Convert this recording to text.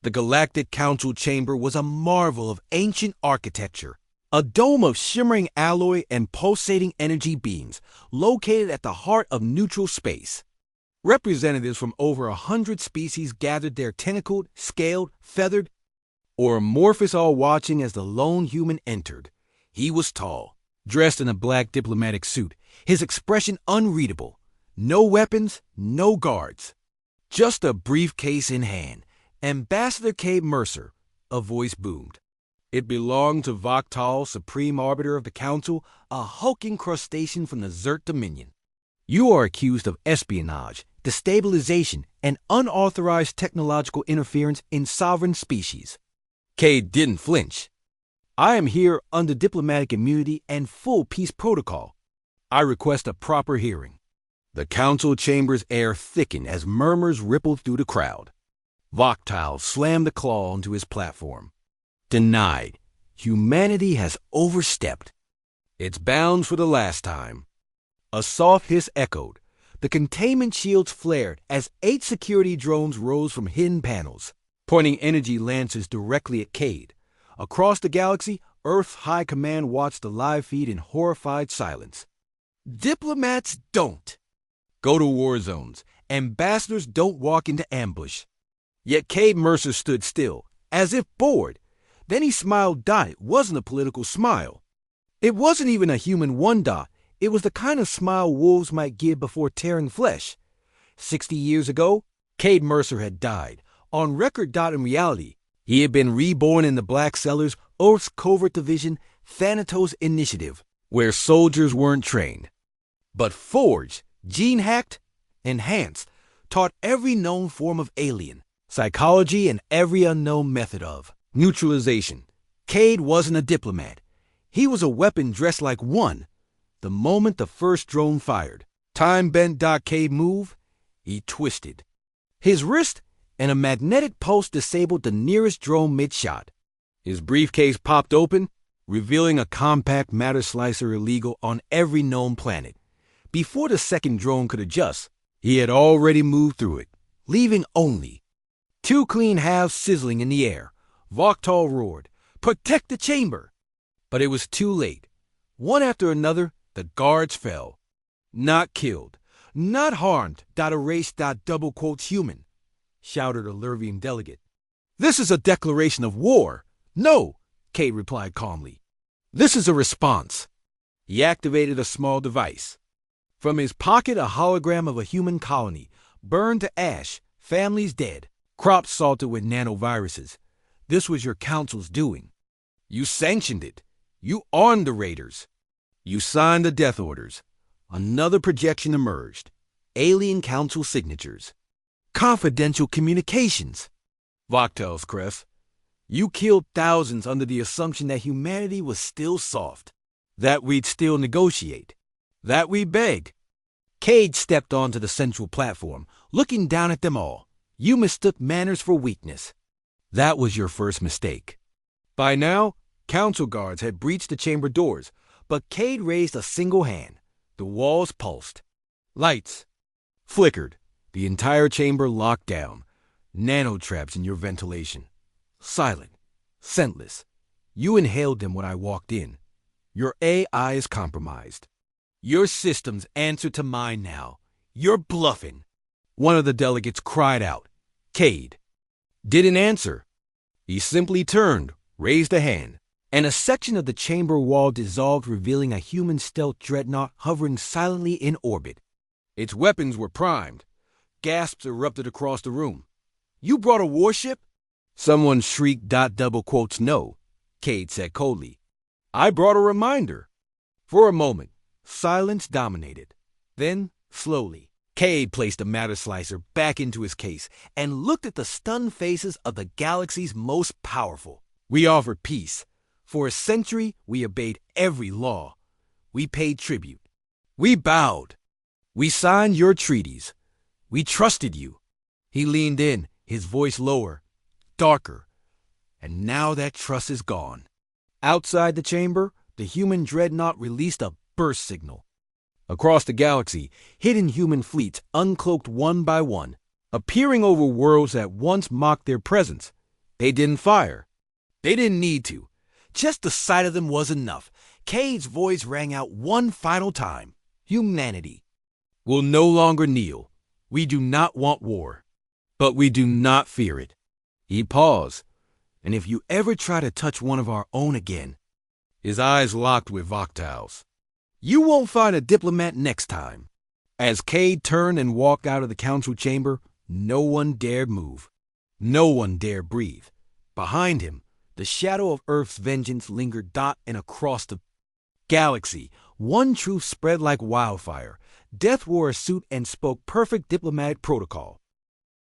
The Galactic Council Chamber was a marvel of ancient architecture, a dome of shimmering alloy and pulsating energy beams located at the heart of neutral space. Representatives from over 100 species gathered there, tentacled, scaled, feathered, or amorphous, all watching as the lone human entered. He was tall, dressed in a black diplomatic suit, his expression unreadable. No weapons, no guards. Just a briefcase in hand. Ambassador Cade Mercer, a voice boomed. It belonged to Vaktal, Supreme Arbiter of the Council, a hulking crustacean from the Zert Dominion. You are accused of espionage, destabilization, and unauthorized technological interference in sovereign species. Cade didn't flinch. I am here under diplomatic immunity and full peace protocol. I request a proper hearing. The council chamber's air thickened as murmurs rippled through the crowd. Vaktal slammed the claw onto his platform. Denied. Humanity has overstepped its bounds for the last time. A soft hiss echoed. The containment shields flared as 8 security drones rose from hidden panels, pointing energy lancers directly at Cade. Across the galaxy, Earth's High Command watched the live feed in horrified silence. Diplomats don't go to war zones. Ambassadors don't walk into ambush. Yet Cade Mercer stood still, as if bored. Then he smiled. It wasn't a political smile. It wasn't even a human one. It was the kind of smile wolves might give before tearing flesh. 60 years ago, Cade Mercer had died. On record. In reality, he had been reborn in the Black Cellars, Orcs Covert Division, Thanatos Initiative, where soldiers weren't trained, but forged, gene-hacked, enhanced, taught every known form of alien, psychology, and every unknown method of neutralization. Cade wasn't a diplomat. He was a weapon dressed like one. The moment the first drone fired, time-bent. Cade moved. He twisted his wrist, and a magnetic pulse disabled the nearest drone mid-shot. His briefcase popped open, revealing a compact matter slicer illegal on every known planet. Before the second drone could adjust, he had already moved through it, leaving only 2 clean halves sizzling in the air. Vaktal roared, "Protect the chamber!" But it was too late. One after another, the guards fell. Not killed, not harmed. Erased. Double quotes human, shouted a Lurvian delegate. This is a declaration of war. No, Cade replied calmly. This is a response. He activated a small device. From his pocket, a hologram of a human colony, burned to ash, families dead, crops salted with nanoviruses. This was your council's doing. You sanctioned it. You armed the raiders. You signed the death orders. Another projection emerged. Alien Council signatures. Confidential communications. Vaktal's crest. You killed thousands under the assumption that humanity was still soft, that we'd still negotiate, that we beg. Cade stepped onto the central platform, looking down at them all. You mistook manners for weakness. That was your first mistake. By now, council guards had breached the chamber doors, but Cade raised a single hand. The walls pulsed. Lights flickered. The entire chamber locked down. Nanotraps in your ventilation. Silent. Scentless. You inhaled them when I walked in. Your AI is compromised. Your systems answer to mine now. You're bluffing. One of the delegates cried out. Cade didn't answer. He simply turned, raised a hand, and a section of the chamber wall dissolved, revealing a human stealth dreadnought hovering silently in orbit. Its weapons were primed. Gasps erupted across the room. You brought a warship? Someone shrieked. Double quotes no, Cade said coldly. I brought a reminder. For a moment, silence dominated. Then, slowly, Cade placed the matter slicer back into his case and looked at the stunned faces of the galaxy's most powerful. We offered peace. For a century, we obeyed every law. We paid tribute. We bowed. We signed your treaties. We trusted you. He leaned in, his voice lower, darker. And now that trust is gone. Outside the chamber, the human dreadnought released a burst signal. Across the galaxy, hidden human fleets uncloaked one by one, appearing over worlds that once mocked their presence. They didn't fire. They didn't need to. Just the sight of them was enough. Cade's voice rang out one final time. Humanity will no longer kneel. We do not want war, but we do not fear it. He paused, and if you ever try to touch one of our own again, his eyes locked with Voctal's, you won't find a diplomat next time. As Cade turned and walked out of the council chamber, no one dared move. No one dared breathe. Behind him, the shadow of Earth's vengeance lingered dot and across the galaxy. One truth spread like wildfire. Death wore a suit and spoke perfect diplomatic protocol.